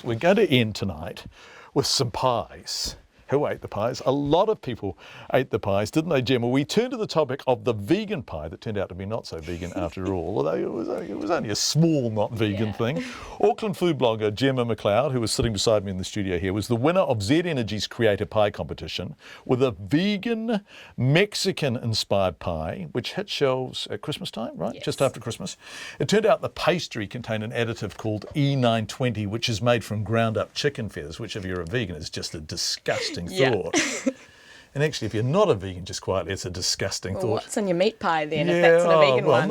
We're going to end tonight with some pies. Who ate the pies? A lot of people ate the pies, didn't they, Gemma? We turned to the topic of the vegan pie that turned out to be not so vegan after all, although it was only a small not vegan thing. Auckland food blogger Gemma McLeod, who was sitting beside me in the studio here, was the winner of Z Energy's Creator Pie competition with a vegan Mexican-inspired pie, which hit shelves at Christmas time, right? Yes. Just after Christmas. It turned out the pastry contained an additive called E920, which is made from ground-up chicken feathers, which if you're a vegan is just a disgusting thought. And actually, if you're not a vegan, just quietly, it's a disgusting thought. What's in your meat pie then, if that's a vegan one?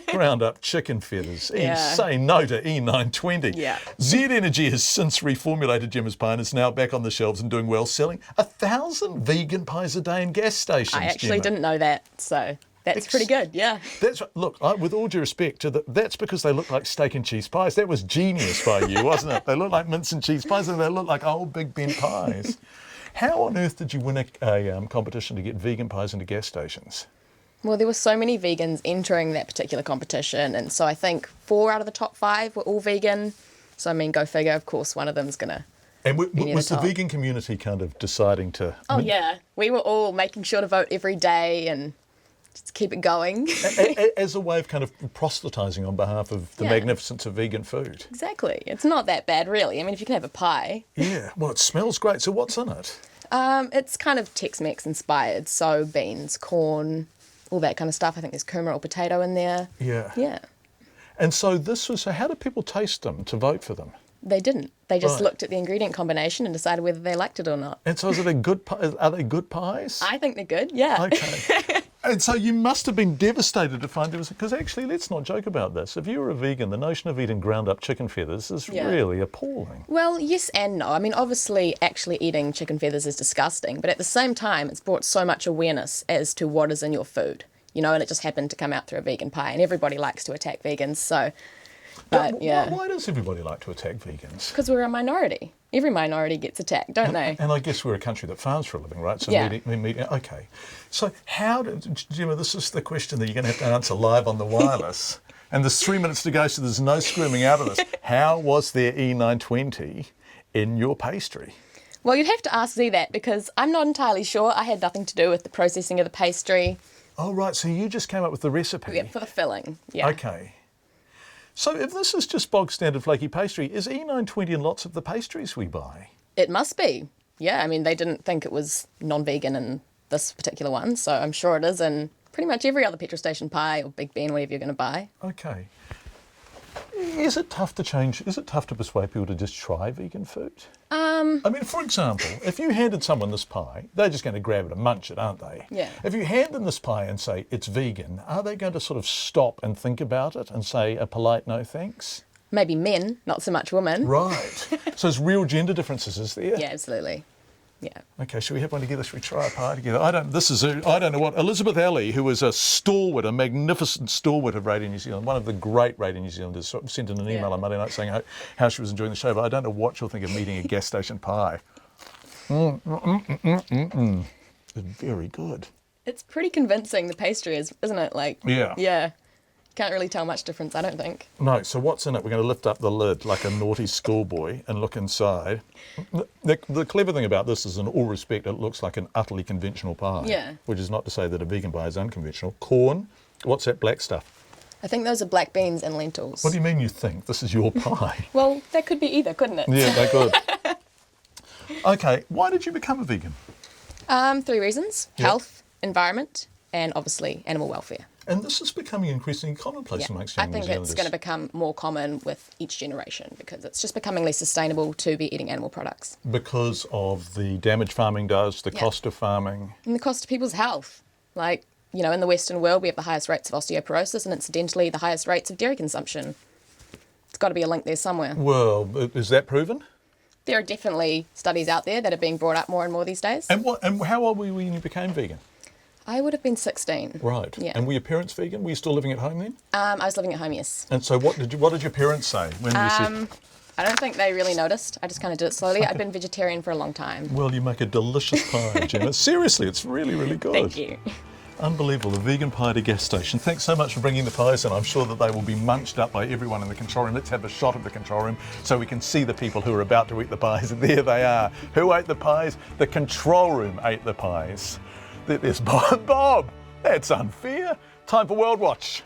Ground up chicken feathers. Yeah. Say no to E920. Yeah. Z Energy has since reformulated Gemma's pie and is now back on the shelves and doing well, selling 1,000 vegan pies a day in gas stations. I actually Gemma. didn't know that, so that's pretty good, yeah. That's look. With all due respect to that's because they look like steak and cheese pies. That was genius by you, wasn't it? They look like mince and cheese pies, and they look like old Big Ben pies. How on earth did you win a competition to get vegan pies into gas stations? Well, there were so many vegans entering that particular competition, and so I think 4 out of the top 5 were all vegan. So I mean, go figure. Of course, one of them's gonna. And was the vegan community kind of deciding to? Oh yeah, we were all making sure to vote every day and just keep it going. As a way of kind of proselytising on behalf of the magnificence of vegan food. Exactly. It's not that bad, really. I mean, if you can have a pie. Yeah. Well, it smells great. So what's in it? It's kind of Tex-Mex inspired. So beans, corn, all that kind of stuff. I think there's kurma or potato in there. Yeah. Yeah. And so so how did people taste them to vote for them? They didn't. They just Right. looked at the ingredient combination and decided whether they liked it or not. And so are they good pies? I think they're good, yeah. Okay. And so you must have been devastated to find there was, because actually, let's not joke about this. If you were a vegan, the notion of eating ground up chicken feathers is really appalling. Well, yes and no. I mean, obviously, actually eating chicken feathers is disgusting, but at the same time, it's brought so much awareness as to what is in your food, you know, and it just happened to come out through a vegan pie, and everybody likes to attack vegans, so... But, yeah. Why does everybody like to attack vegans? Because we're a minority. Every minority gets attacked, don't they? And I guess we're a country that farms for a living, right? So okay. So Gemma, this is the question that you're going to have to answer live on the wireless. And there's 3 minutes to go, so there's no screaming out of this. How was there E920 in your pastry? Well, you'd have to ask Z that because I'm not entirely sure. I had nothing to do with the processing of the pastry. Oh, right. So you just came up with the recipe? Yeah, for the filling, yeah. Okay. So if this is just bog standard flaky pastry, is E920 in lots of the pastries we buy? It must be. Yeah, I mean, they didn't think it was non-vegan in this particular one, so I'm sure it is in pretty much every other petrol station pie or Big Ben, whatever you're going to buy. Okay. Is it tough to persuade people to just try vegan food? I mean, for example, if you handed someone this pie, they're just going to grab it and munch it, aren't they? Yeah. If you hand them this pie and say it's vegan, are they going to sort of stop and think about it and say a polite no thanks? Maybe men, not so much women. Right. So there's real gender differences, is there? Yeah, absolutely. Yeah. Okay, shall we have one together? Shall we try a pie together? I don't know what. Elizabeth Alley, who is a magnificent stalwart of Radio New Zealand, one of the great Radio New Zealanders, sent in an email on Monday night saying how she was enjoying the show, but I don't know what she'll think of meeting a gas station pie. It's very good. It's pretty convincing, the pastry is, isn't it? Like, Yeah. Yeah. Can't really tell much difference, I don't think. No, so what's in it? We're going to lift up the lid like a naughty schoolboy and look inside. The clever thing about this is, in all respect, it looks like an utterly conventional pie. Yeah. Which is not to say that a vegan pie is unconventional. Corn. What's that black stuff? I think those are black beans and lentils. What do you mean you think? This is your pie. Well, that could be either, couldn't it? Yeah, they're good. Okay, why did you become a vegan? 3 reasons. Yep. Health, environment, and obviously animal welfare. And this is becoming increasingly commonplace amongst young I think New Zealanders. it's going to become more common with each generation because it's just becoming less sustainable to be eating animal products. Because of the damage farming does, the cost of farming. And the cost of people's health. Like, you know, in the Western world, we have the highest rates of osteoporosis and incidentally the highest rates of dairy consumption. It's got to be a link there somewhere. Well, is that proven? There are definitely studies out there that are being brought up more and more these days. And how old were you when you became vegan? I would have been 16. Right. Yeah. And were your parents vegan? Were you still living at home then? I was living at home, yes. And so what did your parents say when you said... I don't think they really noticed. I just kind of did it slowly. I'd been vegetarian for a long time. Well, you make a delicious pie, Gemma. Seriously, it's really, really good. Thank you. Unbelievable, the vegan pie at a gas station. Thanks so much for bringing the pies in. I'm sure that they will be munched up by everyone in the control room. Let's have a shot of the control room so we can see the people who are about to eat the pies. And there they are. Who ate the pies? The control room ate the pies. There's Bob. Bob, that's unfair. Time for World Watch.